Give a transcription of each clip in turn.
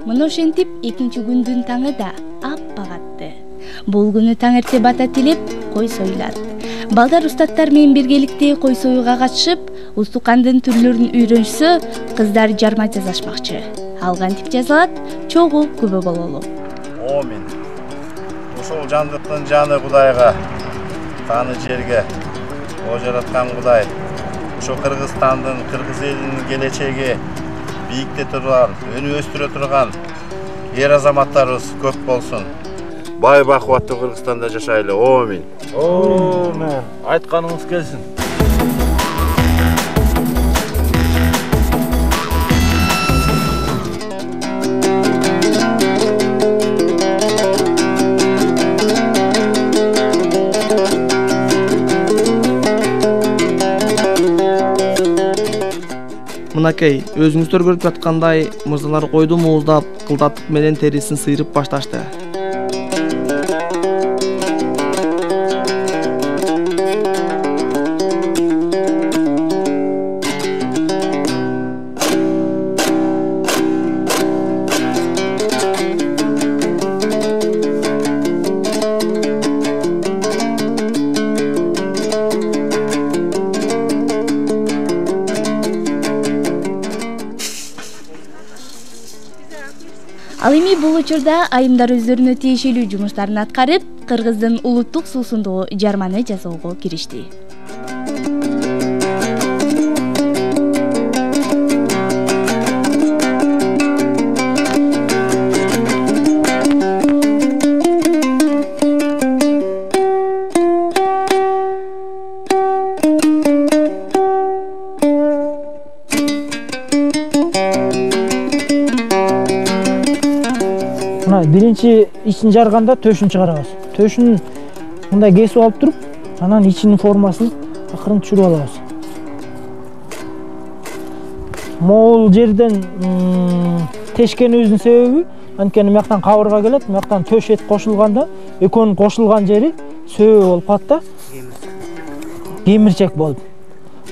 Мына ошентип экинчи күндүн таңы да аппак атты. Бул күнү таң эрте бата тилеп кой союлат. Балдар устаттар менен биргеликте кой союуга катышып, устукандын түрлөрүн үйрөнүшсө, кыздар жарма жасашмакчы. Ал кантип жасалат? Чогуу күбө бололу. Амин. Ошол жандыктын жаны Кудайга, таны жерге, о жараткан Кудай. Ошо Кыргызстандын, кыргыз элинин келечеги бийикте турган, өнү өстүрө турган эр азаматтарыбыз көп болсун. Бай бакубаттуу Кыргызстанда жашайлы. Амин. Амин. Айтканыңыз келсин. Мынакей, өзүңүздөр көрүп жаткандай, мырзалар койду мууздап, кылдатык менен терисин сыйрып башташты. Ал эми бул учурда айымдар өздөрүнө тиешелүү жумуштарын аткарып, Кыргыздын улуттук суусундагы жарманы жасоого киришти. Биринчи ичин жарганда төшүн чыгарабыз. Төшүн мындай кесип алып туруп, анан ичинин формасын акырын түшүрүп алабыз. Могул жерден тешкенибиздин себеби анткени мыяктан кабырга келет, мыяктан төш эт кошулганда экөөнүн кошулган жери сөбө болуп калат да. Кемирчек болуп.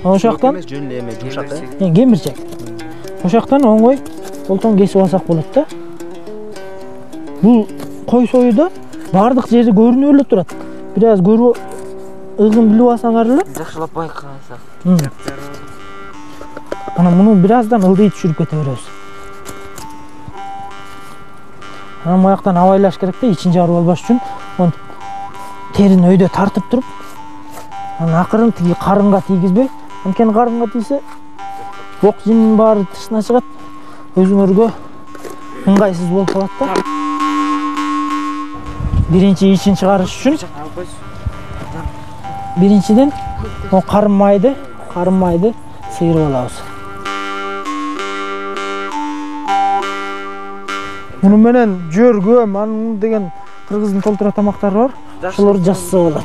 Ошоктон кемирчек. Ошоктон оңой колтон кесип алсак болот да. Бул кой союуда бардык жери көрүнүп эле турат. Бир аз көрүп ыгын билип алсаңар эле. Жакшылап байкасак. Анан муну бир аздан ылдый түшүрүп кете беребиз. Анан маяктан абайлаш керек да, ичин жарып албаш үчүн терини өйдө тартып туруп, анан акырын тиги карынга тийгизбей, анткени карынга тийсе бок жинин баары тышына чыгат, өзүңөргө ыңгайсыз болуп калат да. Биринчи ичин чыгарыш үчүн биринчиден карын майды сыйрып алабыз. Муну менен жөр, көм, аны деген кыргыздын толтура тамактары бар. Ошолорду жасаса болот.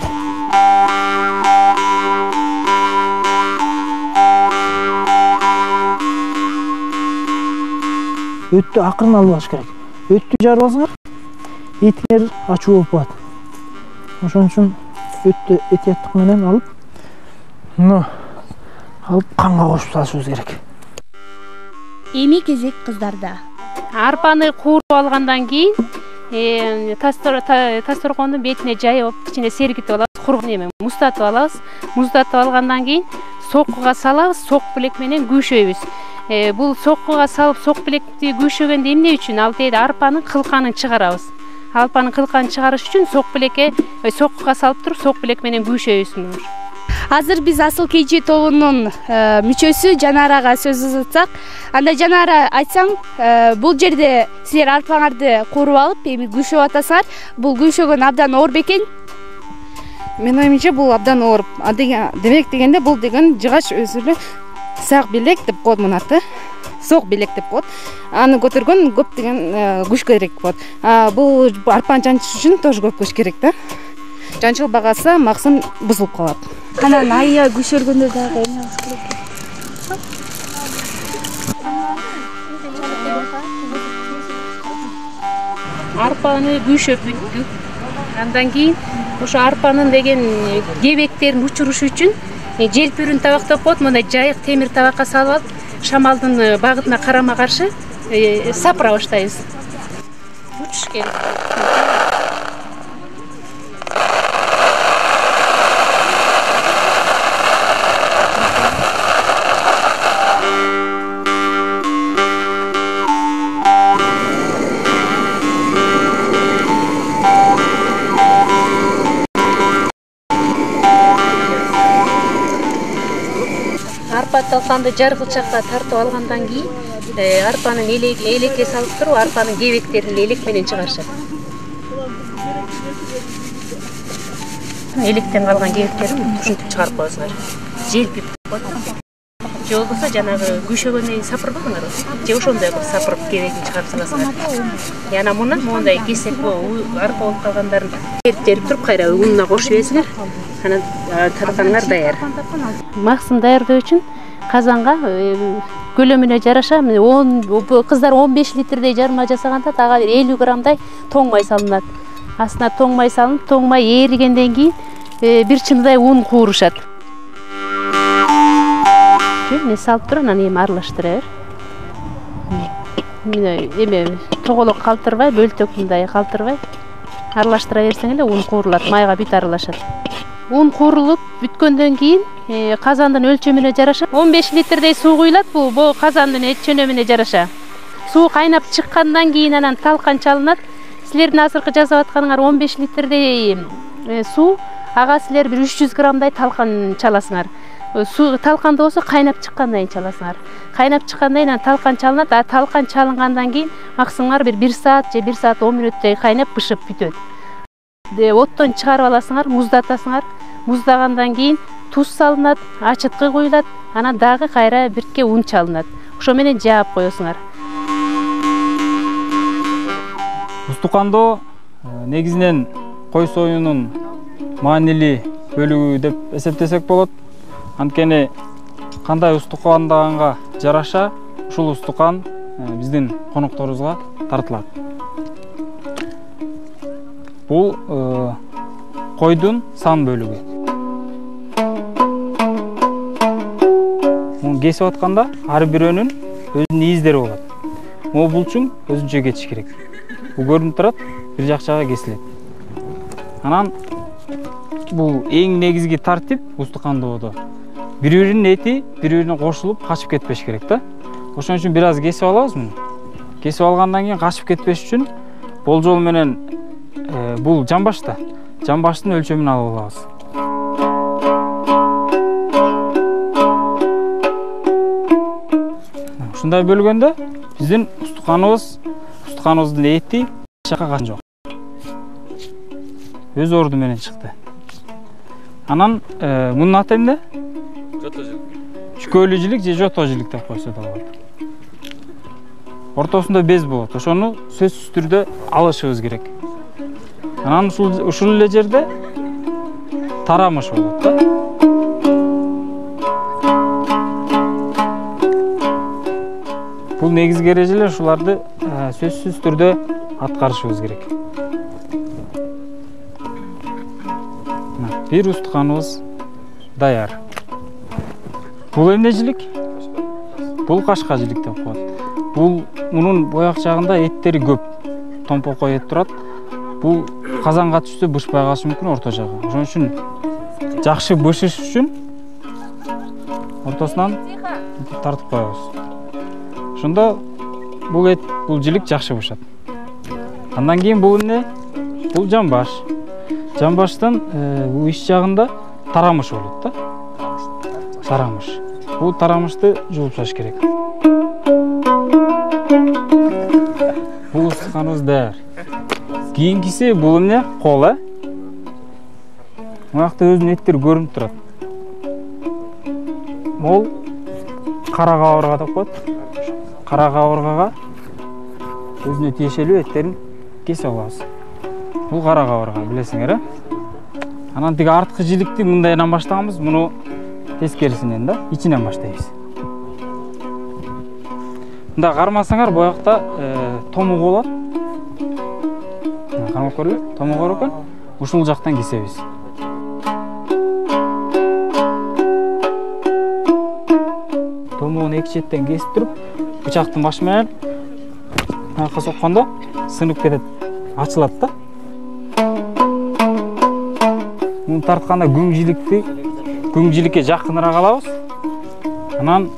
Өттү акырын алып алыш керек. Өттү жарып алсаңар, этиңер ачуу болуп калат. Ошон үчүн өттү этияттык менен алып, муну алып канга кошуп салышыбыз керек. Эми кезек кыздарда. Арпаны кууруп алгандан кийин тасторкондун бетине жайып, ичине сергитип алабыз, кургун эме муздатып алабыз. Муздатып алгандан кийин соккуга салабыз, сок билек менен күйшөйбүз. Бул соккуга салып, сок билекти күйшөгөндө эмне үчүн? Ал тээде арпанын кылканын чыгарабыз. Арпанын кылканын чыгарыш үчүн сок билекке, соккуга салып туруп, сок билек менен күйшөйбүз. Азыр биз Асыл КЖ тобунун мүчөсү Жанарага сөз узатсак, анда Жанара, айтсаң, бул жерде силер арпаңарды кууруп алып, эми күйшөп атасыңар. Бул күйшөгөн абдан оор бекен. Менин оюмча бул абдан оор. Демек дегенде бул деген жыгач өзү эле сак билек деп коет муну аты. Сок билек деп коет. Аны көтөргөн көп деген күч керек болот. Бул арпаны жанчыш үчүн тоже көп күч керек да. Жанчылбагаса максым бузулуп калат. Анан айя күйшөлгөндө дагы эме алыш керек. Арпаны күйшөп бүттүк. Андан кийин ошо арпанын деген кебектерин учуруш үчүн желпүрүн табактап коет. Мындай жайык темир табакка салып алып, шамалдын багытына карама каршы сапыра баштайбыз. Учуш керек. Арпа талканды жаргылчакка тартып алгандан кийин арпанын элекке салып туруп, арпанын кебектерин элек менен чыгарышат. Электен калган кебектерин ушинтип чыгарып коесуңар. Желпип коет. Же болбосо жанагы күшөгөндөн сапырбаңар. Же ошондой кылып сапырып кебегин чыгарып саласыңар. Яна мундан мондай кесек арпа болуп калгандарын жерип туруп кайра унуна кошуп жиберсиңер. Анан талканыңар даяр. Максым даярдоо үчүн казанга көлөмүнө жараша кыздар 15 литрдей жарма жасаганда тага 50 граммдай тоң май салынат. Астына тоң май салынып, тоң май эригенден кийин бир чыныдай ун куурушат. Мен салып туруп, анан эми аралаштыра бер. Эме тоголок калтырбай, бөлтөк мындай калтырбай аралаштыра берсең эле ун куурулат, майга бүт аралашат. Un куурулуп бүткөндөн кийин казандын өлчөмүнө жараша 15 литрдей суу куюлат. Бул казандын өлчөмүнө жараша. Суу кайнап чыккандан кийин анан талкан чалынат. Силердин азыркы жасап атканыңар 15 литрдей суу, ага силер бир 300 граммдай талкан чаласыңар. Суу талканды болсо кайнап чыккандан кийин чаласыңар. Кайнап чыккандан кийин талкан чалынат. Талкан чалынгандан кийин максимум бир 1 саат же 1 саат 10 мүнөттөй кайнап бышып бүтөт. Оттон чыгарып аласыңар, муздатасыңар. Муздагандан кийин туз салынат, ачыткы куюлат, анан дагы кайра бирке ун чалынат. Ошо менен жаап коесуңар. Устукандоо негизинен кой союнун маанилүү бөлүгү деп эсептесек болот. Анткени кандай устукандаганга жараша ушул устукан биздин конокторубузга тартылат. Бул койдун сан бөлүгү. Муну кесип атканда ар бирөөнүн өзүнүн издери болот. Могу булчуң өзүнчө кетиш керек. Бул көрүнүп турат, бир жакчага кесилет. Анан бул эң негизги тартип устукандоодо. Бири-биринин эти бири-бирине кошулуп качып кетпеш керек да. Ошон үчүн бир аз кесип алабыз муну. Кесип алгандан кийин качып кетпеш үчүн болжол менен бул жамбашта. Жамбаштын өлчөмүн алып алабыз. Ушундай бөлгөндө биздин устуканыбыздын эти жакка качкан жок. Өз орду менен чыкты. Анан мунун аты эмне? Чүкөлүү жилик же жото жилик деп койсо да болот. Ортосунда без болот. Ошону сөзсүз түрдө алышыбыз керек. Анан ушул эле жерде тарамыш болот да. Бул негизги эрежелер, ушуларды сөзсүз түрдө аткарышыбыз керек. Бир устуканыбыз даяр. Бул эмне жилик? Бул кашка жилик деп коет. Бул мунун бояк жагында эттери көп. Томпокой эт турат. Бул казанга түшсө бышпай калышы мүмкүн орто жагы. Ошон үчүн жакшы бышыш үчүн ортосунан тартып коебуз. Ошондо бул эт, бул жилик жакшы бышат. Андан кийин бул эмне? Бул жамбаш. Жамбаштын бул ич жагында тарамыш болот да. Тарамыш. Бул тарамышты жууп салыш керек. Бул устуканыбыз даяр. Кийинкиси бул эмне? Кол, Мунакта өзүнүн эттери көрүнүп турат. Бул кара кабырга деп коет. Кара кабыргага өзүнө тиешелүү эттерин кесип алабыз. Бул кара кабырга, билесиңер, Анан тиги арткы жиликти мындайдан баштаганбыз, муну тескерисинен да, ичинен баштайбыз. Мында кармасаңар боякта томук болот. Кармап көрөлү, томук бар экен. ушул жактан кесебиз. Томогун эки четтен кесип туруп, бычактын башы менен аяққа соккондо сынып кетет, ачылат да. Муну тартканда күңжиликке жакыныраак алабыз. Анан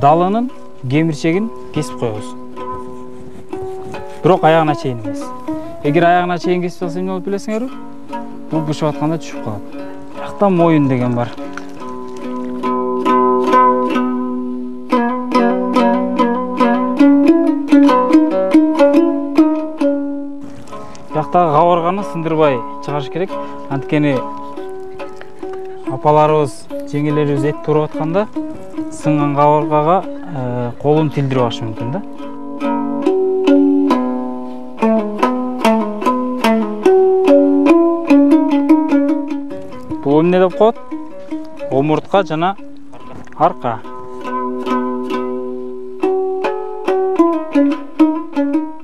далынын кемирчегин кесип коебуз. Бирок аягына чейин эмес. Эгер аягына чейин кесип алса эмне болот билесиңерби? Бул бышып атканда түшүп калат. Биракта моюн деген бар. Бирактагы кабырганы сындырбай чыгарыш керек. Анткени апаларыбыз, жеңелерибиз эт туруп атканда сынган кабыргага колун тилдирип алышы мүмкүн да. Бул эмне деп коет? Омуртка жана арка.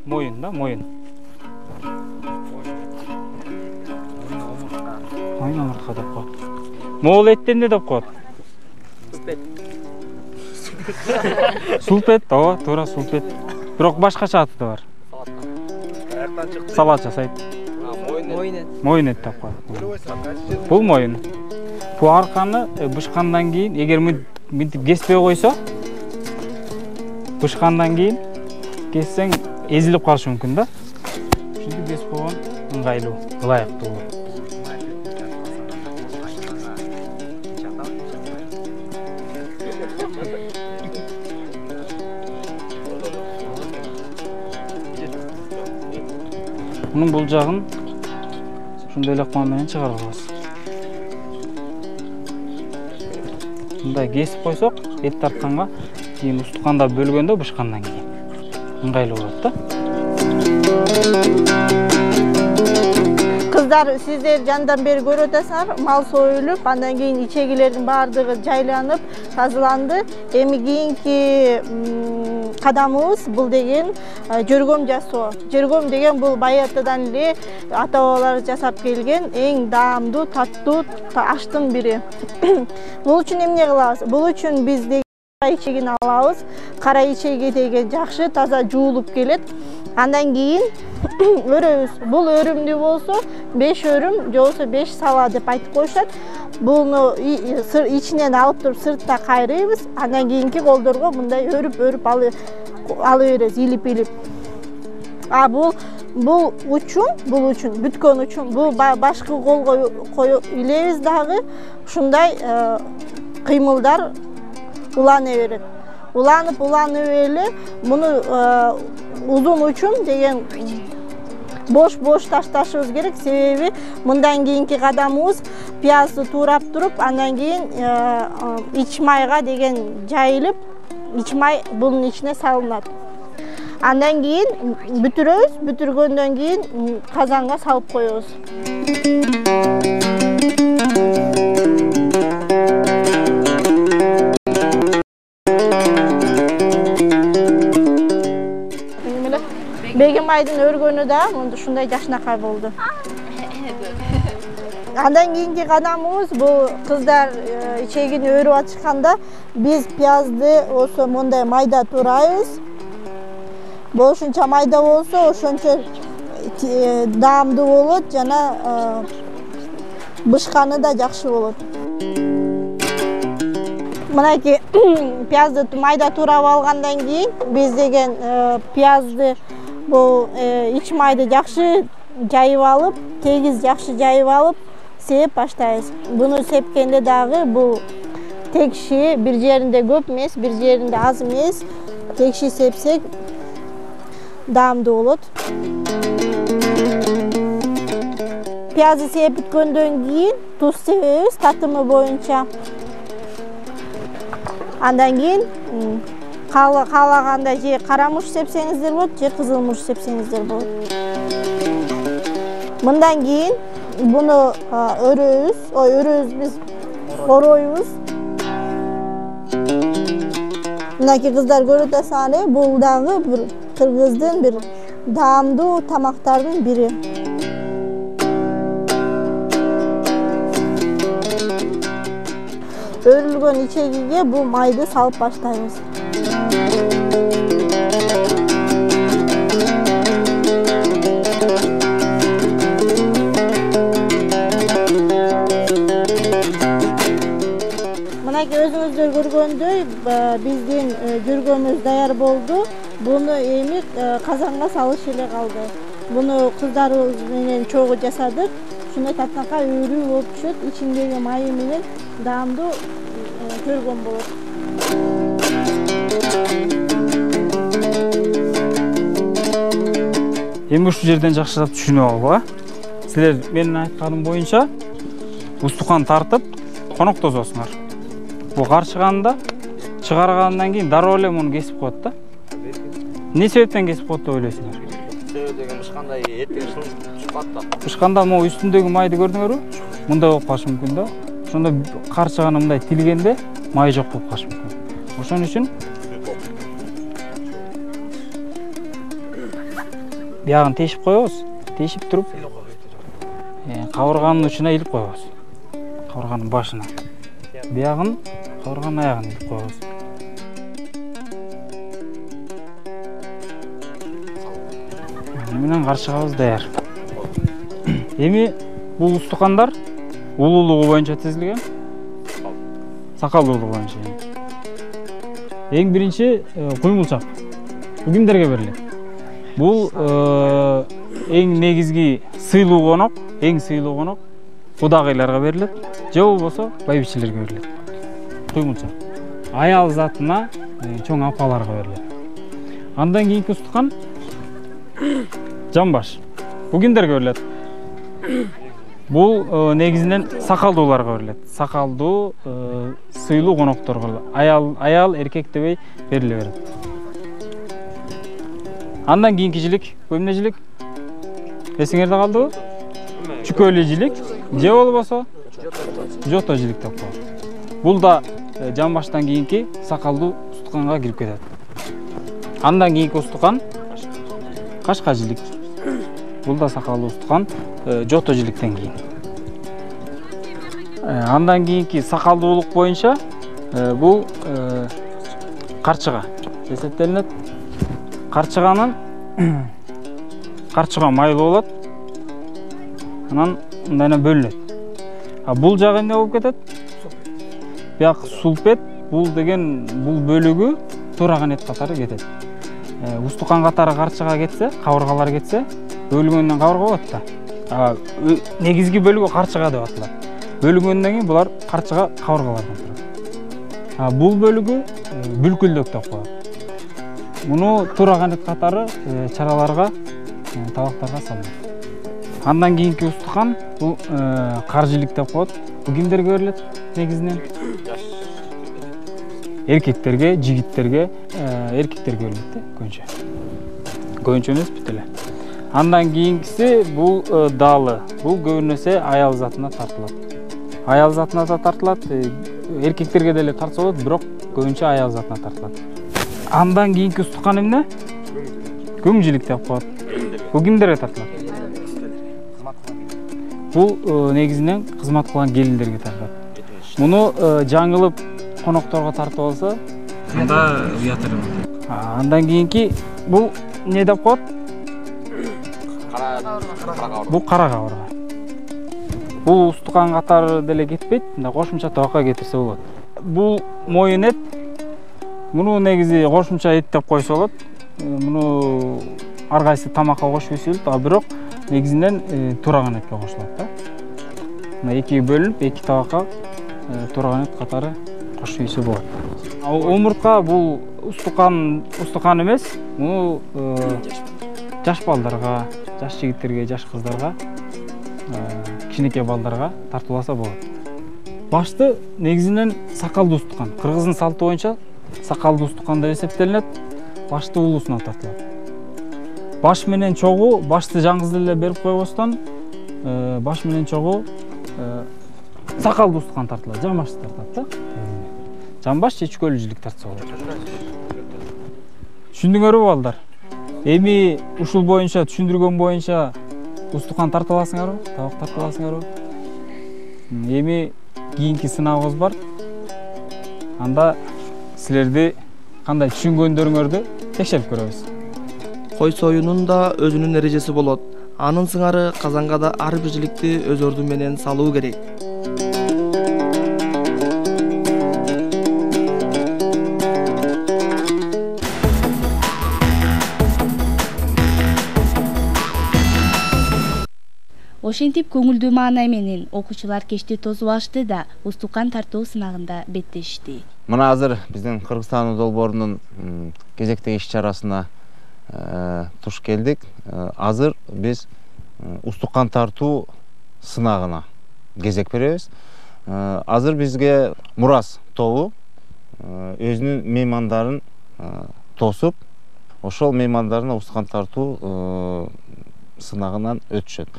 Моюн да, моюн. Моюн омуртка деп коет. Могул этти эмне деп коет? Сулпет, ооба, туура сулпет. Бирок башкача аты да бар. Салат жасайт. Моюн эт деп коет. Бул моюн. Бул арканы бышкандан кийин, эгер мынтип кеспей койсо, бышкандан кийин кессең эзилип калышы мүмкүн да. Ушинтип кесип койгон ыңгайлуу, ылайыктуу болот. Bunun bul жагын ушундай эле ком менен чыгарып алабыз. Мындай кесип койсок, эт тартканга кийин устуканда бөлгөндө бышкандан кийин ыңгайлуу болот да. Кыздар, сиздер жандан бери көрүп атасыңар, мал союлуп, андан кийин ичегилердин баардыгы жайланып, тазаланды. Эми кийинки кадамыбыз бул деген жөргөм жасоо. Жөргөм деген бул баятадан эле ата-бабалар жасап келген эң даамдуу, таттуу аштын бири. Бул үчүн эмне кылабыз? Бул үчүн биз кара ичегин алабыз. Кара ичеги деген жакшы таза жуулуп келет. Андан кийин өрөбүз. Бул өрүмдүү болсо 5 өрүм, же болсо 5 сала деп айтып коюшат. Буну ичинен алып туруп сыртта кайрыйбыз. Андан кийинки колдорго мындай өрүп алып беребиз, илип. Бул учун, бүткөн учун. Бул башкы колго коюп илебиз дагы. Ушундай кыймылдар улана берет. Уланып эле муну узун учун деген бош ташташыбыз керек. Себеби мындан кийинки кадамыбыз пиязды туурап туруп, андан кийин ич майга деген жайылып, ич май бунун ичине салынат. Андан кийин бүтүрөбүз, бүтүргөндөн кийин казанга салып коебуз. Бегим айдын өргөнү да ушундай жашынакай болду. Андан кийинки кадамыбыз бул кыздар ичегин өрүп атышканда биз пиязды осо мондай майда турайбыз. Болушунча майда болсо ошончо даамдуу болот жана бышканы да жакшы болот. Мынакей пиязды майда турап алгандан кийин биз деген пиязды бул ич майды жакшы жайып алып, тегиз жакшы жайып алып, сеп баштайбыз. Буну сепкенде дагы бул текши бир жеринде көп эмес, бир жеринде аз эмес, текши сепсек даамдуу болот. Пиязды сеп бүткөндөн кийин туз себебиз татымы боюнча. Андан кийин каалаганда же кара муш сепсеңиздер болот, же кызыл муш сепсеңиздер болот. Мындан кийин буну өрөбүз, биз оройбуз. Мынакей кыздар көрүп атасыңар, бул дагы бир кыргыздын бир даамдуу тамактардын бири. өрүлгөн ичегиге бул майды салып баштайбыз. Мынакей өзүңүздөр көргөндөй биздин жүргөмүз даяр болду. Буну эми казанга салыш эле калды. Буну кыздарыбыз менен чогуу жасадык. Ушундай таптакай өрүү болуп түшөт. Ичиндеги майы менен даамдуу көргөн болот. Эми ушул жерден жакшыраак түшүнүп алгыла. Силер менин айтканым боюнча устукан тартып коноктосоңур. Бул карчыганда чыгаргандан кийин дароо эле муну кесип коет да. Эмне себептен кесип коет деп ойлойсуңар? Себеби деген ышкандай эти чыкат да. Ышканда могу үстүндөгү майды көрдүңөрбү? Мындай болуп калышы мүмкүн да. Ошондо карчыганы мындай тилгенде май жок болуп калышы мүмкүн. Ошон үчүн биягын тешип коебуз. Тешип туруп кабырганын учуна илип коебуз. Кабырганын башына. Биягын кабырганын аягына илип коебуз. Менен карчыгабыз даяр. Эми бул устукандар улуулугу боюнча тизилген. Сакалдуулугу боюнча. Эң биринчи куймулчак. Бул кимдерге берилет? Бул эң негизги сыйлуу конок, эң сыйлуу конок кудагыйларга берилет, же болбосо байбичелерге берилет. Куймулчак. Аял затына чоң апаларга берилет. Андан кийинки устукан жамбаш. Бул кимдерге берилет? Бул негизинен сакалдууларга берилет. Сакалдуу сыйлуу конокторго. Аял эркек дебей бериле берет. Андан кийинки жилик, эмне жилик? Эсиңерде калдыбы? Чүкөлүү жилик, же болбосо жото жилик деп коет. Бул да жамбаштан кийинки сакалдуу устуканга кирип кетет. Андан кийинки устукан кашка жилик. Бул да сакалдуу устукан жото жиликтен кийин. Андан кийинки сакалдуулук боюнча бул карчыга эсептелинет. Карчыганын карчыга майлуу болот. Анан мындайына бөлүнөт. Бул жагы эмне болуп кетет? Бияк сулпет, бул деген бул бөлүгү тураган эт катары кетет. Устукан катары карчыга кетсе, кабыргалар кетсе, бөлүнгөндөн кабырга болот да. Негизги бөлүгү карчыга деп аталат. Бөлүнгөндөн кийин булар карчыга кабыргалардан турат. Бул бөлүгү бүлкүлдөк деп коет. Муну тураган эт катары чараларга, табактарга салынат. Андан кийинки устукан бул каржилик деп коет. Бул кимдерге берилет негизинен? Эркектерге, жигиттерге, эркектерге берилет да, көбүнчө. Көбүнчө эмес бүт эле. Андан кийинкиси бул далы. Бул көбүнесе аял затына тартылат. Аял затына да тартылат, эркектерге деле тартса болот, бирок көбүнчө аял затына тартылат. Андан кийинки устукан эмне? Көңжилик деп коет. Бул кимдерге тартылат? Бул негизинен кызмат кылган келиндерге тартылат. Муну жаңылып конокторго тартып алса, анда уятыр. Андан кийинки бул эмне деп коет? Бул кара кабырга. Бул устукан катары деле кетпейт, мында кошумча табакка кетирсе болот. Бул моюн эт. Муну негизи кошумча эт деп койсо болот. Муну ар кайсы тамакка кошуп ийсебиз, бирок негизинен тураган этке кошулат да. Мына экиге бөлүнүп, эки табакка тураган эт катары кошуп ийсе болот. Омуртка бул устукан эмес, муну жаш балдарга, жаш жигиттерге, жаш кыздарга, кичинекей балдарга тартыласа болот. Башты негизинен сакалдуу устукан. Кыргыздын салты боюнча сакалдуу устукан деп эсептелинет. Башты улуусуна тартылат. Баш менен чогуу, башты жаңгыз эле берип койбостон, баш менен чогуу сакалдуу устукан тартылат, жамбаш тартат да. Жамбаш же чүкөлүү жилик тартса болот. Түшүндүңөрбү балдар? Эми ушул боюнча түшүндүргөн боюнча устукан тарта аласыңарбы? Табак тарта аласыңарбы? Эми кийинки сынабыбыз бар. анда силерди кандай түшүнгөндөрүңөрдү текшерип көрөбүз. Кой союунун да өзүнүн эрежеси болот. Анын сыңары казанга да ар бир жиликти өз орду менен салуу керек. Ошентип көңүлдүү маанай менен окуучулар кечти тосуп алышты да устукан тартуу сынагында беттешти. Мына азыр биздин Кыргызстан долбоорунун кезектеги иш-чарасына туш келдик. Азыр биз устукан тартуу сынагына кезек беребиз. Азыр бизге Мурас тобу өзүнүн меймандарын тосуп, ошол меймандарына устукан тартуу сынагынан өтүшөт.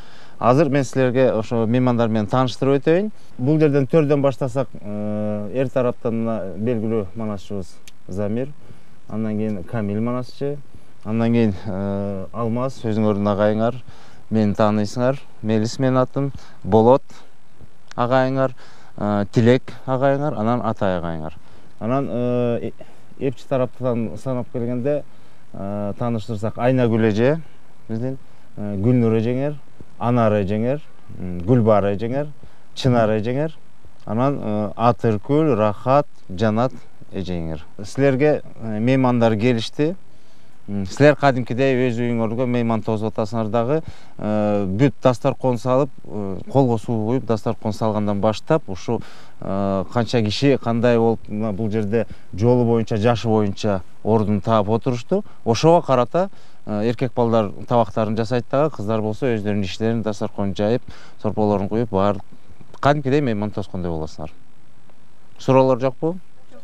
Азыр мен силерге ошо меймандар менен тааныштырып өтөйүн. Бул жерден төрдөн баштасак, эр тараптан белгилүү манасчыбыз Замир, андан кийин Камил манасчы, андан кийин Алмаз, өзүңөрдүн агайыңар, мени тааныйсыңар. Мелис менин атым, Болот агайыңар, Тилек агайыңар, анан Атай агайыңар. Анан эпчи тараптан санап келгенде тааныштырсак, Айнагүл эже, биздин Гүлнур эжеңер, Анар эжеңер, Гүлбар эжеңер, Чынар эжеңер, анан Атыркүл, Рахат, Жанат эжеңер. Силерге меймандар келишти. Силер кадимкидей өз үйүңөргө мейман тосуп атасыңар дагы. Бүт дастаркон салып, колго суу куюп, дастаркон салгандан баштап, ушу канча киши кандай болуп, бул жерде жолу боюнча, жашы боюнча ордун таап отурушту. Ошого карата эркек балдар табактарын жасайт дагы, кыздар болсо өздөрүнүн иштерин, дастаркон жайып, сорполорун куюп, баары кадимкидей мейман тоскондой болосуңар. Суроолор жокпу?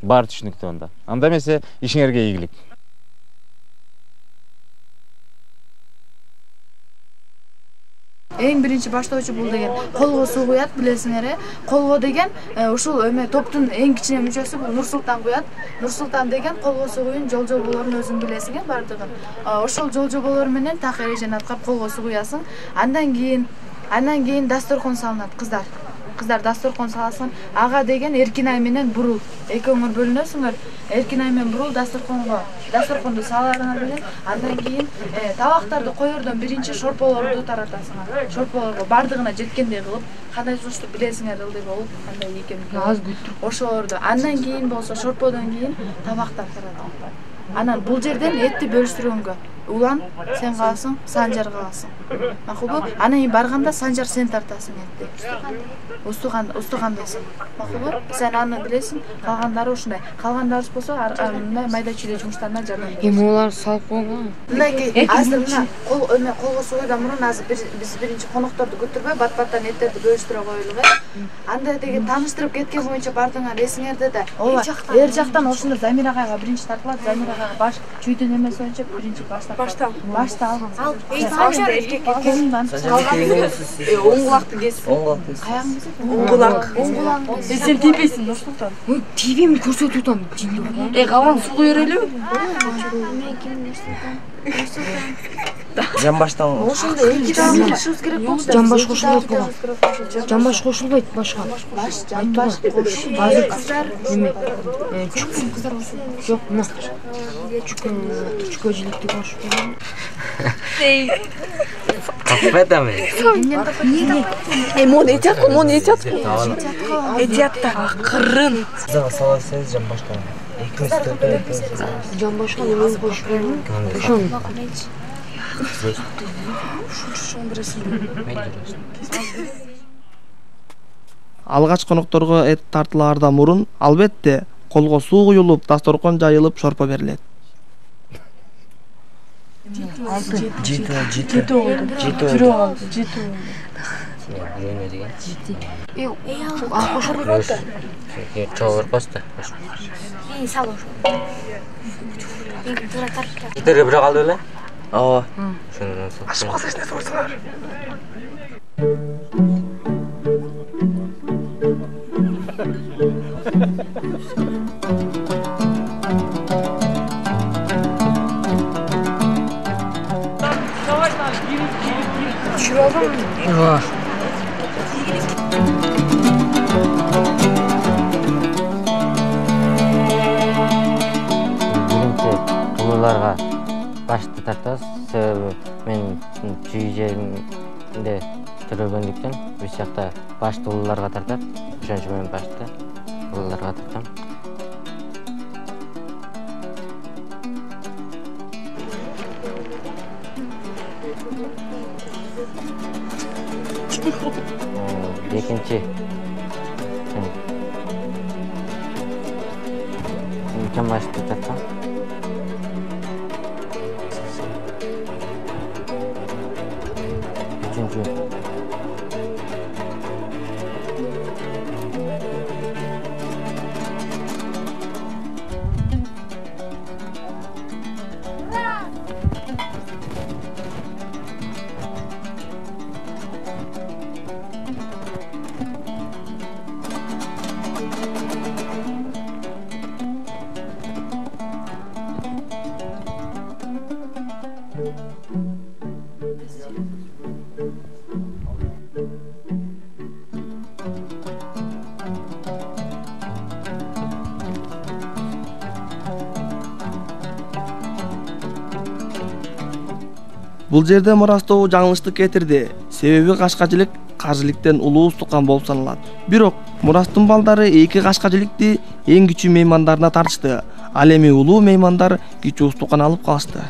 Баары түшүнүктүү анда. Анда эмесе ишиңерге ийгилик. Эң биринчи баштоочу бул деген колго суу куят, билесиңер. Колго деген ушул топтун эң кичине мүчөсү бул Нурсултан куят. Нурсултан деген колго суу куюн жол-жоболорун өзүң билесиң бардыгын. Ошол жол-жоболор менен так эрежени аткарып колго суу куясың. Андан кийин дасторкон салынат, кыздар. Кыздар дасторкон саласың. Ага деген Эркинай менен Бурул. Экөөңөр бөлүнөсүңөр. Эркинай менен Бурул дасторконду саларыңар менен андан кийин табактарды коердон биринчи шорполорду таратасыңар. Шорполорго бардыгына жеткендей кылып, кандай жушту билесиңер ылдый болуп, кандай экенин аз күттүр. Ошолорду андан кийин болсо шорподон кийин табактар таратылат. Анан бул жерден этти бөлүштүргөнгө Улан сен каласың, Санжар каласың. Макулбу? Анан кийин барганда Санжар сен тартасың этти. Устугандасың. Макулбу? Сен аны билесиң, калгандары ушундай. Калгандарыбыз болсо майда чүйдө жумуштарына жардам берет. Эми олар салып койгон. Мындай азыр мына колго суудан мурун азыр биз биринчи конокторду күтүрбөй, бат-баттан эттерди бөлүштүрө коелук. Анда деген тааныштырып кеткен боюнча бардыңар эсиңерде да. Эр жактан ошондо Замир агайга биринчи тартылат, Замир агайга баш чүйдөн эмес боюнча биринчи баштап. Башта ал. Санжар эркек келиндан. Оң кулакты кес. Каягыңыз? Оң кулак. Сен тийбейсиң, Нурсултан. Тийбейм, көрсөтүп атам. Калган суу куйөр эле? Жамбаштан. Ошондо эки жагын кошушубуз керек болчу. Жамбаш кошулбайт буга. Жамбаш кошулбайт башка. Жамбаш кошулбайт. Азыр кыздар эме чүккөн кыздар болсо. Жок, мына. Чүккө жиликти кошуп койгон. Кафедами. Мону этят. Этятта акырын. Зага саласыз жамбашка. Жамбашка неме кошуп койгон. Ошону. Алгач конокторго эт тартылаардан мурун албетте колго суу куюлуп, дасторкон жайылып, шорпо берилет. Ооба. Ашып калсаңыз нерсе болсоңар. чүй жеринде төлөгөндүктөн биз жакта башты улууларга тартат. Ошончо мен башты улууларга тартам. Экинчи үлкен башты тартам. Үчүнчү Бул жерде мурастоо жаңылыштык кетирди. Себеби кашкачылык каржылыктан улуу устукан болуп саналат. Бирок мурастын балдары эки кашкачылыкты эң кичүү меймандарына тартышты. Ал эми улуу меймандар кичүү устукан алып калышты.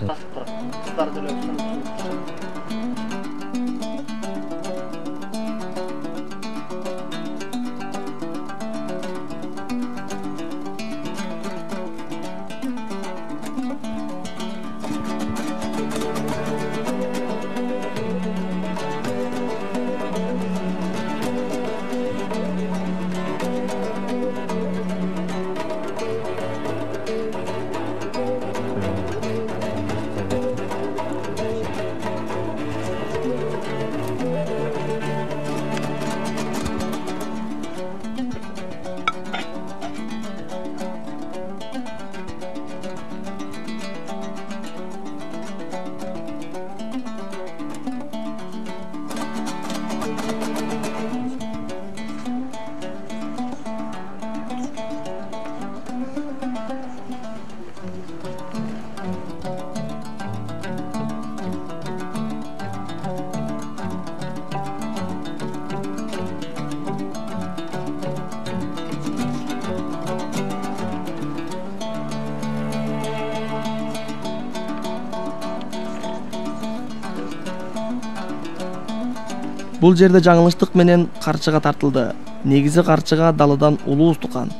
Бул жерде жаңылыштык менен карчыга тартылды. Негизи карчыга далыдан улуу устукан.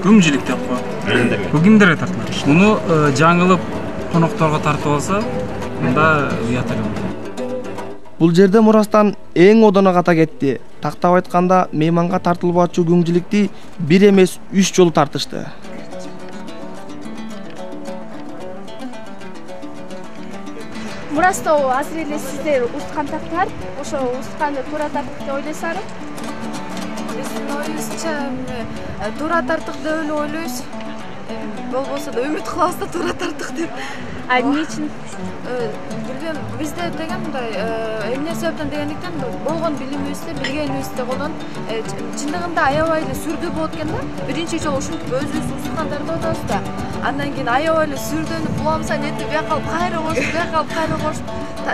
Күмжилик деп кой. Бул кимдерге тартылат? Муну жаңылып конокторго тартып алса, мында уят эле. Бул жерде мурастан эң одоно ката кетти. Тактап айтканда, мейманга тартылбачу күңжиликти бир эмес 3 жолу тартышты. Мурастоо азыр эле сиздер устукан тактыңар. Ошо устуканды туура тарттык деп ойлойсузарбы? Биздин оюбузча туура тарттык деп эле ойлойбуз. Болбосо да үмүт кылабыз да туура тарттык деп. А эмне үчүн? Билбейм, бизде деген мындай эмне себептен дегендиктен болгон билимибизди, билгенибизди колдонуп, чындыгында аябай эле сүрдүү болот экен да. Биринчи жолу ушинтип өзүбүз устукандарды атабыз да. Андан кийин аябай эле сүрдөнүп, буламса нетип, бияка алып кайра коюп, бияка алып кайра коюп,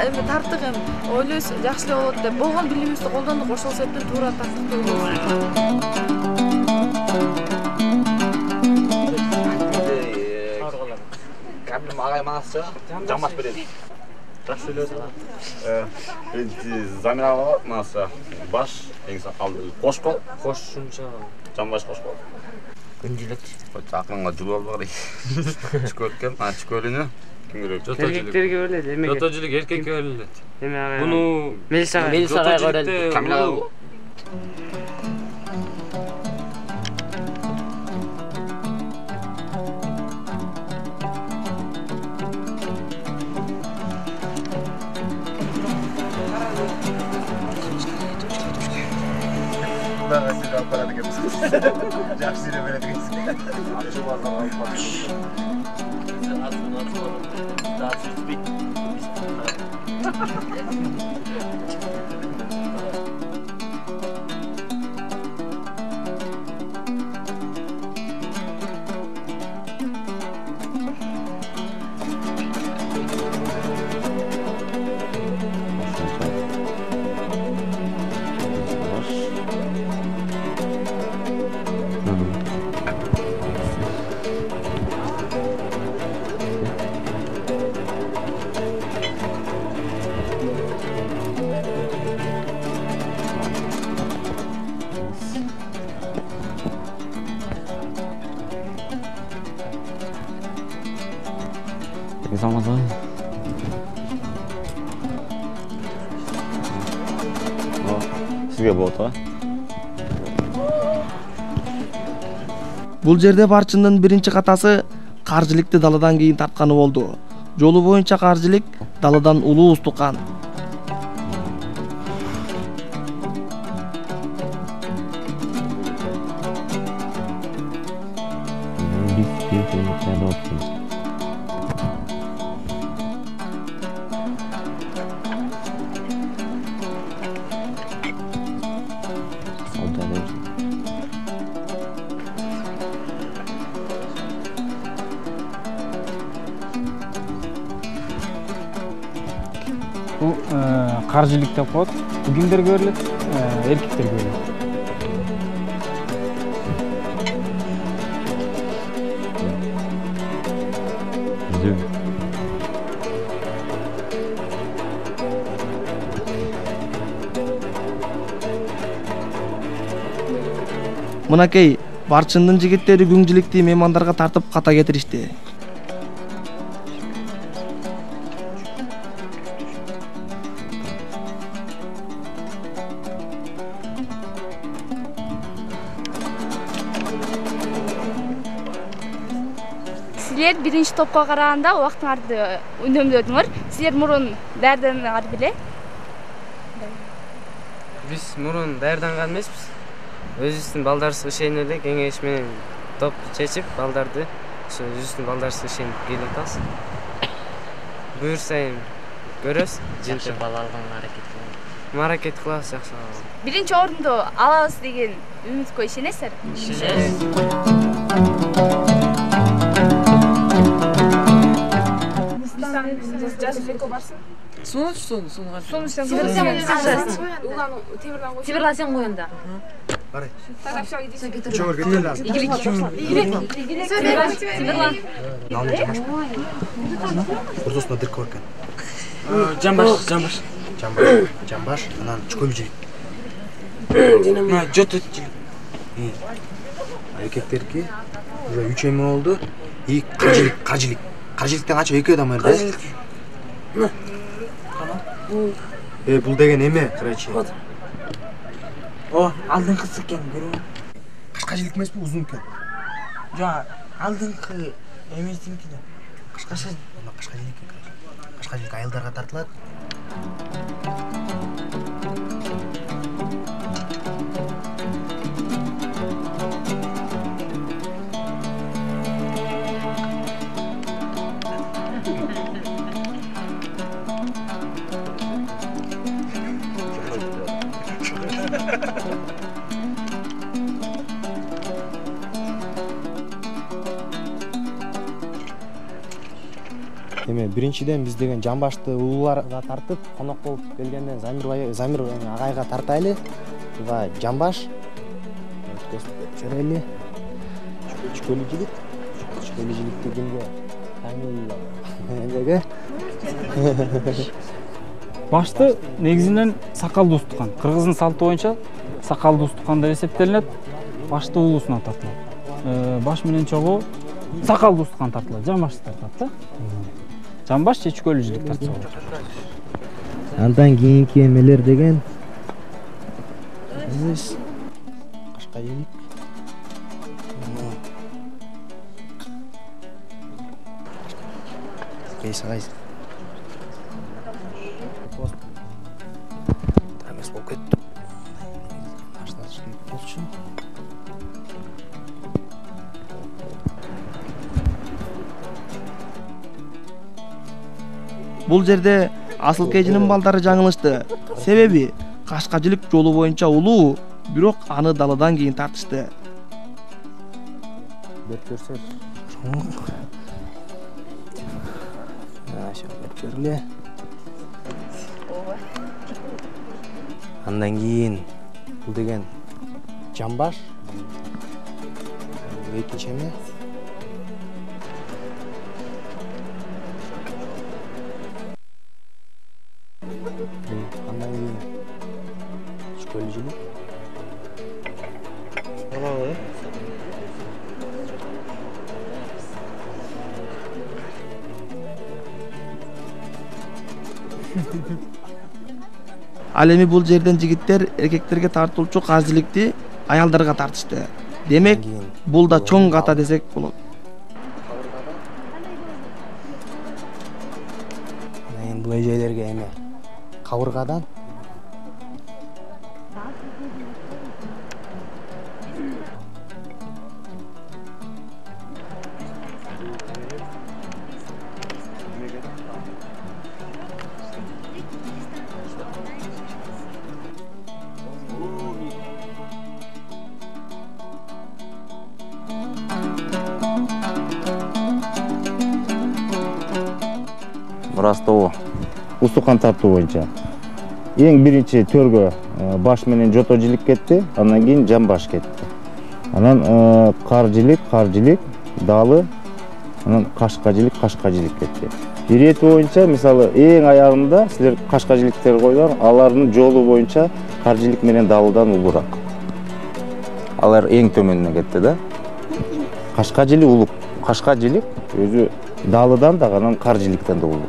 эми тарттык эми ойлойбуз, жакшы эле болот деп. Болгон билимибизди колдондук, ошол себептен туура тарттык деп ойлойбуз. Кәмдім ағай маңызшы, жамбас береді. Жақсы сөйлесің. Замир аға маңызшы, баш, қош қол. Қош шунша. Жамбаш қош қол. Күнжілік. Ақылыңға жұл алып бағырай. Чүкөліккен, чүкөліні кім көрек? Еркектерге өледі, емеге. Жотожілік еркекке өледі. Бұны Мелисаға өледі. Камил аға. Size aparadı gelmişsiniz. Жақсы үйреніп береді екенсіз. Замазай. Сизге болот го? Бул жерде Барчындын биринчи катасы каржылыкты даладан кийин тартканы болду. Жолу боюнча каржылык даладан улуу устукан. Бул каржылык деп коет. Бул кимдерге берилет? Эркектерге берилет. Мынакей Барчындын жигиттери күңжүлүктү меймандарга тартып ката кетиришти. Силер биринчи топко караганда убактыңарды үнөмдөдүңөр. Силер мурун даярданган беле? Биз мурун даярданган эмеспиз. Өзүбүздүн балдарыбызга ишенип эле кеңеш менен топ чечип, балдарды ошо өзүбүздүн балдарыбызга ишенип келип атабыз. Буюрса эми көрөбүз. Жакшы бал алганга аракет кылабыз. Аракет кылабыз, жакшы алабыз. Биринчи орунду алабыз деген үмүткө ишенесиздер? Ишенебиз. Суну сен темирлан сен кой анда. Барай. Чогор кеткен lazım. Темирлан. Ортосуна дырка бар экен. Жамбаш, анан чүкөл жейт. Жотот. Эркектерки уже 3 эме болду. И каржылыктан качып 2 адам бар да. Бул деген эме, короче. О, алдыңкысы экен, көрөм. Кашкажылык эмеспи, узун экен. Жок, алдыңкы эмесинки да. Кашкажылык экен. Кашкажылык айылдарга тартылат. Эме биринчиден биз деген жамбашты улууларга тартып, конок болуп келгенден Замир агайга тартайлы. Буга жамбаш чөрөйлү. Чүкөлү жигит дегенде Камил Башты негизинен сакалдуу устукан. Кыргыздын салты боюнча сакалдуу устукан деп эсептелинет. Башты улуусуна тартылат. Баш менен чогуу сакалдуу устукан тартылат, жамбаш тартат да. Жамбаш же чүкөлү жигит тартса болот. Андан кийинки эмелер деген кашкажылык. Кайсы Трамес болуп кетти. Болчу. Бул жерде Асыл Кежинин балдары жаңылышты. Себеби кашкачылык жолу боюнча улуу, бирок аны даладан кийин тартышты. Берип көрсөт. Көрүлө. Андан кийин бул деген жамбаш. Экинчи эме. Андан кийин школьжилик. Алабы. Ал эми бул жерден жигиттер эркектерге тартылчу каржылыкты аялдарга тартышты. Демек, бул да чоң ката десек болот. Мен бул жерлерге эме кабыргадан Мурастоо устукан тартуу боюнча эң биринчи төргө баш менен жото-жилик кетти, андан кийин жамбаш кетти. Анан каржилик, далы, анан кашкажилик кетти. Ирети боюнча мисалы эң аягында силер кашкажиликтер койдуңар, алардын жолу боюнча каржилик менен далыдан улураак. Алар эң төмөнүнө кетти да. Кашкажилик улук. Кашкажилик өзү далыдан да, анан каржиликтен да улуу.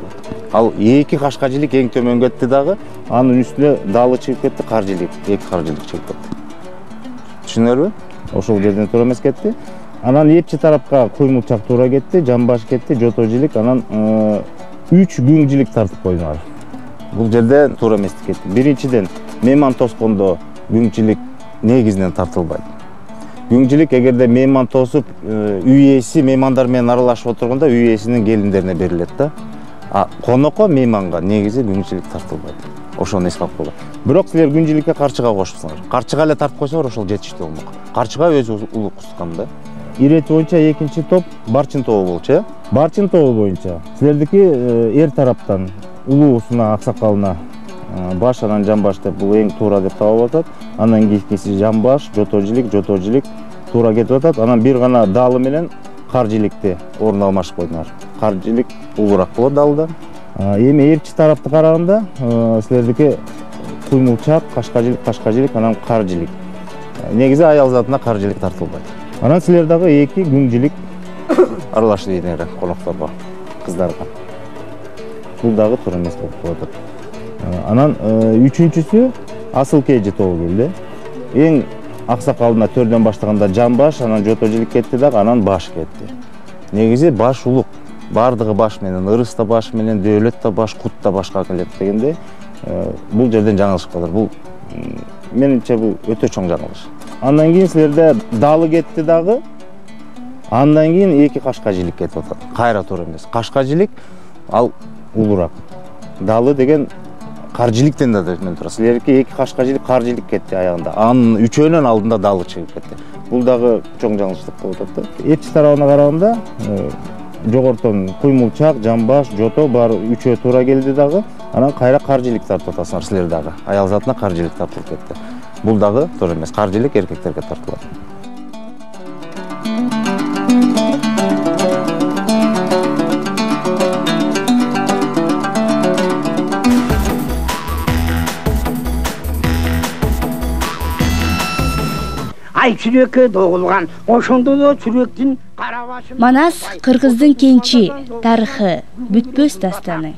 Ал эки кашкажилик эң төмөн кетти дагы, анын үстүнө далы чыгып кетти, эки каржилик чыгып кетти. Түшүнөрбү? Ошол жерден туура эмес кетти. Анан эпчи тарапка куймулчак туура кетти, жамбаш кетти, жото-жилик, анан 3 күңжилик тартып койдуңар. Бул жерде туура эместик кетти. Биринчиден, мейман тоскондо күңчилик негизинен тартылбайт. Күңчилик эгерде мейман тосуп, үй ээси меймандар менен аралашып отурганда үй ээсинин келиндерине берилет да. А конокко мейманга негизи күңчилик тартылбайт. Ошону эске алып койгула. Бирок силер күңчиликке карчыга кошупсуңар. Карчыга эле тартып койсоңор ошол жетиштүү болмок. Карчыга өзү улук устукан да. Ирети боюнча экинчи топ Барчин тобу болчу, э? Барчин тобу боюнча силердики эр тараптан улуусуна, аксакалына баш, анан жамбаш деп бул эң туура деп табылып атат. Андан кийинкиси жамбаш, жото-жилик туура кетип атат. Анан бир гана далы менен каржиликти орун алмашып койдуңар. Каржилик улуураак болот далыдан. Эми эрчи тарапты караганда силердики куймулчак, кашкажилик, анан каржилик. Негизи аял затына каржилик тартылбайт. Анан силер дагы эки күңжилик аралашты дейдиңер конокторго, кыздарга. Бул дагы туура эмес болуп калат. Анан үчүнчүсү Асыл Кежи тобу келди. Эң аксакалына төрдөн баштаганда жамбаш, анан жото-жилик кетти дагы, анан баш кетти. Негизи баш улук. Бардыгы баш менен, ырыс да баш менен, дөөлөт да баш, кут да башка келет дегенде, бул жерден жаңылышып калдыр. Бул менимче бул өтө чоң жаңылыш. Андан кийин силерде далы кетти дагы. Андан кийин эки кашкажилик кетип атат. Кайра туура эмес. Кашкажилик ал улуураак. Далы деген каржиликтен да төмөн тура. Силердики эки кашкажилик, каржилик кетти аягында. Анын үчөөнүн алдында далы чыгып кетти. Бул дагы чоң жаңылыштык болуп атат да. Эпчи тарабына караганда жогортон куймулчак, жамбаш, жото баары үчөө туура келди дагы. Анан кайра каржилик тартып атасыңар силер дагы. Аял затына каржилик тартылып кетти. Бул дагы туура эмес. Каржилик эркектерге тартылат. Ай чүрөккө догулган, ошондо да чүрөктүн карабашы. Манас кыргыздын кенчи, тарыхы, бүтпөс дастаны.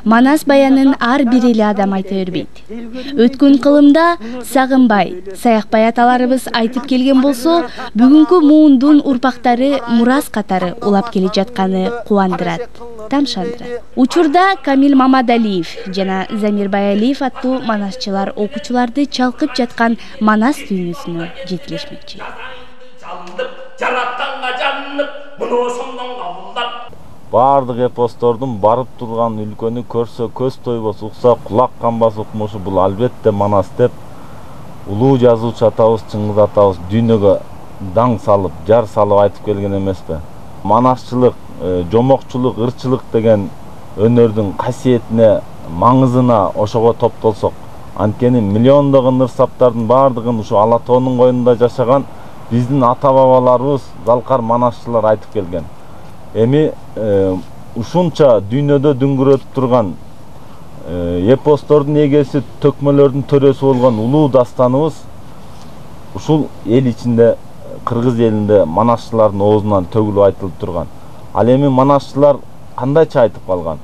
Манас баянын ар бир эле адам айта бербейт. Өткөн кылымда сагынбай, саякбай аталарыбыз айтып келген болсо, бүгүнкү муундун урпактары мурас катары улап келе жатканы кубандырат, тамшандырат. Учурда Камил Мамадалиев жана Замир Баялиев аттуу манасчылар окуучуларды чалкып жаткан Манас дүйнөсүнө жетилешмекчи. Жаратканга жанып, муну ошондон кабылдап, баардык эпостордун барып турган өлкөнү көрсө көз тойбос, укса кулак канбас укмушу бул албетте Манас деп улуу жазуучу атабыз Чыңгыз атабыз дүйнөгө даң салып, жар салып айтып келген эмеспи? Манасчылык, жомокчулук, ырчылык деген өнөрдүн касиетине, маңызына ошого топтолсок, анткени миллиондогон ырсаптардын баардыгын ушу Ала тоонун коюнунда жашаган биздин ата-бабаларыбыз, залкар манасчылар айтып келген. Эми ушунча дүйнөдө дүңгүрөтүп турган эпостордун эгеси, төкмөлөрдүн төрөсү болгон улуу дастаныбыз ушул эл ичинде, кыргыз элинде манасчылардын оозунан төгүлүп айтылып турган. Ал эми манасчылар кандайча айтып калган?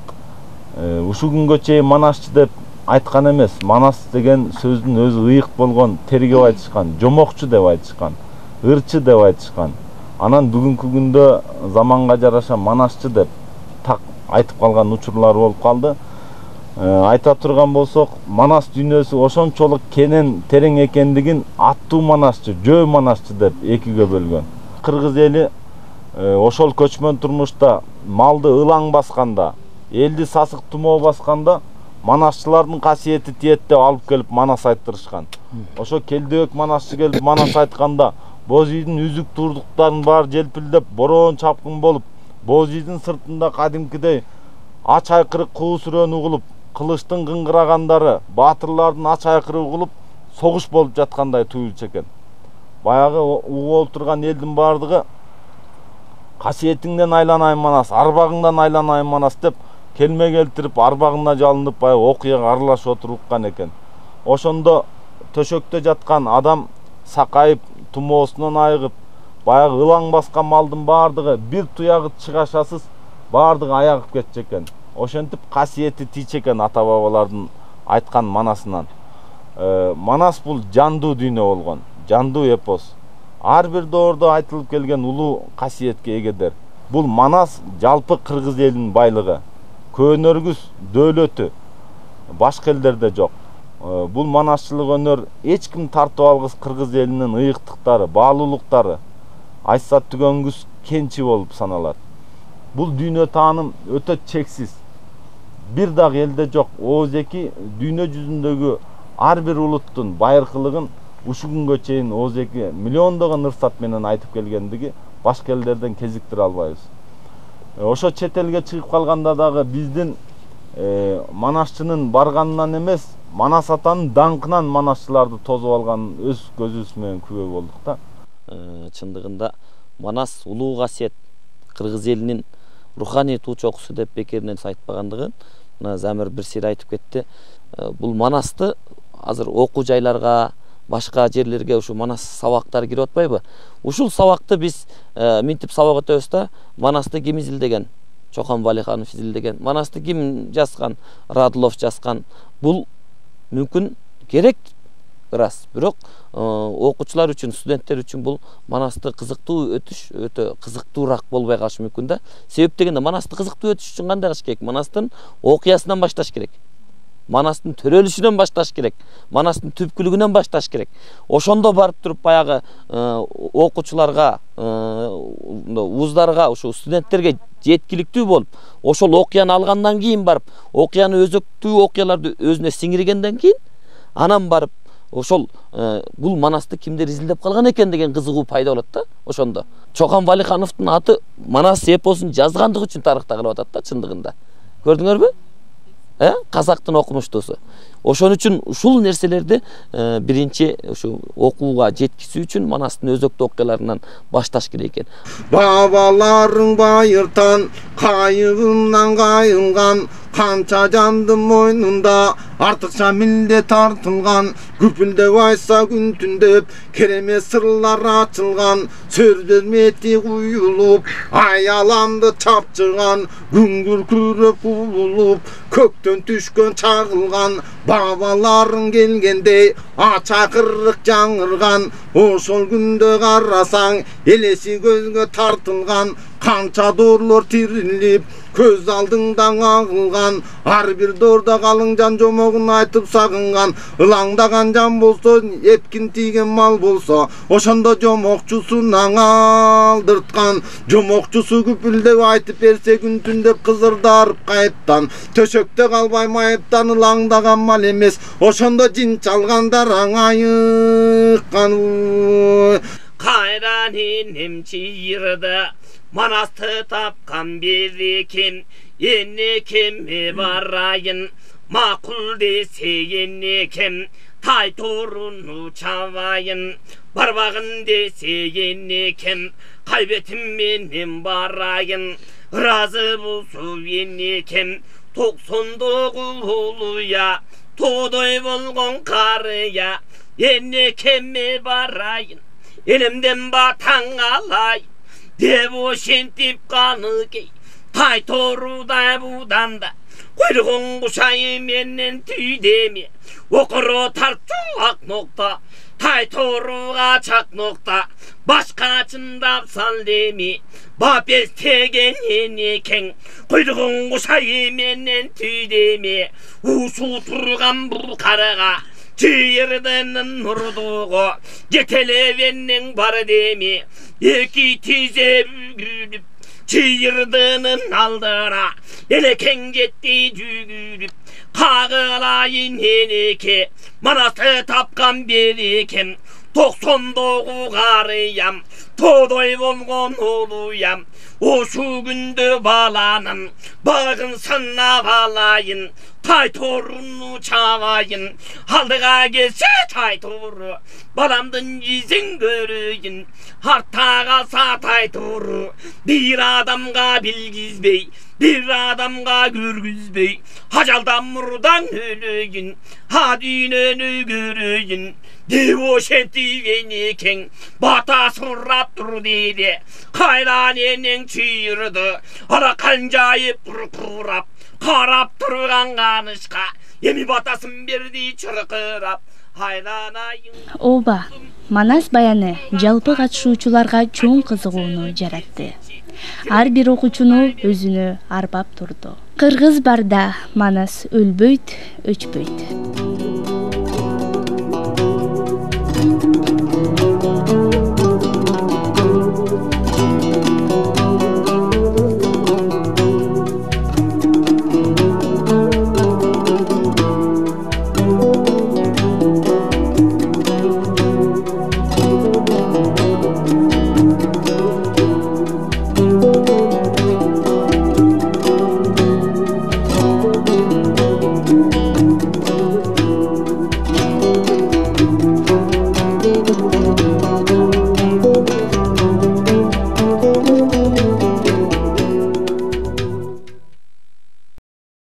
Ушул күнгө чейин манасчы деп айткан эмес. Манас деген сөздүн өзү ыйык болгон, тергеп айтышкан, жомокчу деп айтышкан, ырчы деп айтышкан. Анан бүгүнкү күндө заманга жараша манасчы деп так айтып калган учурлар болуп калды. Айта турган болсок, Манас дүйнөсү ошончолук кенен терең экендигин аттуу манасчы, жөө манасчы деп экиге бөлгөн. Кыргыз эли ошол көчмөн турмушта малды ылаң басканда, элди сасык тумоо басканда манасчылардын касиети тиеттеп алып келип манас айттырышкан. Ошо келдебек манасчы келип манас айтканда боз үйдүн үзүк турдуктарын баары желпилдеп, бороон чапкын болуп, боз үйдүн сыртында кадимкидей ач айкырык куу сүрөнү угулуп, кылычтын кыңгырагандары, баатырлардын ач айкырыгы угулуп, согуш болуп жаткандай туюлчу экен. Баягы угуп олтурган элдин баардыгы касиетиңден айланайын Манас, арбагыңдан айланайын Манас деп келме келтирип, арбагына жалынып, баягы окуяга аралашып отуруккан экен. Ошондо төшөктө жаткан адам сакайып, тумоосунан айыгып, баягы ылаң баскан малдын баардыгы бир туягы чыгашасыз баардыгы аягып кетчү экен. Ошентип касиети тийчү экен ата-бабалардын айткан манасынан. Манас бул жандуу дүйнө болгон, жандуу эпос. Ар бир доордо айтылып келген улуу касиетке эгедер. Бул Манас жалпы кыргыз элинин байлыгы, көөнөргүс дөөлөтү башка элдерде жок. Бул манасчылык өнөр эч ким тартып алгыс кыргыз элинин ыйыктыктары, баалуулуктары, айса түгөнгүс кенчи болуп саналат. Бул дүйнө тааным өтө чексиз. Бир дагы элде жок. Оозеки дүйнө жүзүндөгү ар бир улуттун байыркылыгын ушул күнгө чейин Оозеки миллиондогон ырсат менен айтып келгендиги башка элдерден кезиктире албайбыз. Ошо чет элге чыгып калганда дагы биздин манасчынын барганынан эмес, Манас атанын даңкынан манасчыларды тосуп алганын өз көзүбүз менен күбө болдук да. Чындыгында Манас улуу касиет, кыргыз элинин руханий туу чокусу деп бекеринен айтпагандыгын мына Замир бир сир айтып кетти. Бул Манасты азыр окуу жайларга, башка жерлерге ушу Манас сабактары кирип атпайбы? Ушул сабакты биз минтип сабак өтөбүз да, Манасты ким изилдеген? Чоқан Валиханов изилдеген. Манасты ким жазган? Радлов жазган. Бул мүмкүн керек рас, бирок окуучулар үчүн, студенттер үчүн бул Манасты кызыктуу өтүш өтө кызыктуураак болбой калышы мүмкүн да. Себеп дегенде Манасты кызыктуу өтүш үчүн кандай кылыш керек? Манастын окуясынан башташ керек. Манастын төрөлүшүнөн башташ керек. Манастын түпкүлүгүнөн башташ керек. Ошондо барып туруп баягы окуучуларга, вуздарга, ошо студенттерге жеткиликтүү болуп, ошол окуяны алгандан кийин барып, окуяны өзөктүү окуяларды өзүнө сиңиргенден кийин анан барып ошол бул Манасты кимдер изилдеп калган экен деген кызыгуу пайда болот да. Ошондо Чоқан Валихановдун аты Манас эпосун жазгандыгы үчүн тарыхта калып атат да чындыгында. Көрдүңөрбү? Казактын окумуштуусу. Ошон үчүн ушул нерселерди биринчи ушу окууга жеткизүү үчүн Манастын өзөктүү окуяларынан башташ керек экен. Бабаларың байыртан кайыгынан кайылган, канча жандын мойнунда артыкча милдет тартылган, күпүлдөп айса күн түндөп керемет сырлар ачылган, сөздөр мети уюлуп аяламды чапчыган, күңгүр күрөп улулуп көктөн түшкөн чагылган, бабаларың келгенде ач акырык жаңырган, ошол күндө карасаң элеси көзгө тартылган, канча доорлор тирилип көз алдыңдан ағылған, ар бир дорда қалың жан жомогун айтып сагынган, ылаңдаган жан болсо, эпкин тийген мал болсо, ошондо жомокчусунан алдырткан, жомокчусу күпүлдеп айтып берсе күн түндө кызырдарып кайыптан, төшөктө калбай майыптан ылаңдаган мал эмес, ошондо жин чалгандар аңайыккан. Kayran enem çiğirde manastı tapkan biri kim yeni kimi varayın makul dese yeni kim tay torunu çavayın barbağın dese yeni kim kaybetim benim varayın razı bulsun yeni kim 99 uluya todoy bulgun karıya yeni kimi varayın elimden batan alay devo şentip kanı gey tay toru da budan da kuyruğun kuşayı menden tüydemi okuru tartçu ak nokta tay toruğa çak nokta başka çındap sal demi bapes tegen yeniken kuyruğun kuşayı menden tüydemi usu turgan bu karağa Çiğirdenin nurduğu Getelevenin var demi İki tize bügülüp Çiğirdenin aldıra Eleken gitti cügülüp Kağılayın heneke Manastı tapkan birikim 99 karıyam Todoy volgon oluyam O şu günde balanın Bağın sana balayın tay torunu çavayın aldığa gelse tay toru balamdın yüzün görüyün harta kalsa tay toru bir adamga bilgizbey bir adamga görgüzbey hacaldan murdan ölüyün hadinönü görüyün devo şenti veniken bata surrap dur dedi kaylanenin çığırdı ara kancayıp kurap Karap turgan kanışka Yemi batasın birdi çırkırap Hayranayın Оба, Манас баяны жалпы катышуучуларга чоң кызыгууну жаратты. Ар бир окуучуну өзүнө арбап турду. Кыргыз барда Манас өлбөйт, өчпөйт.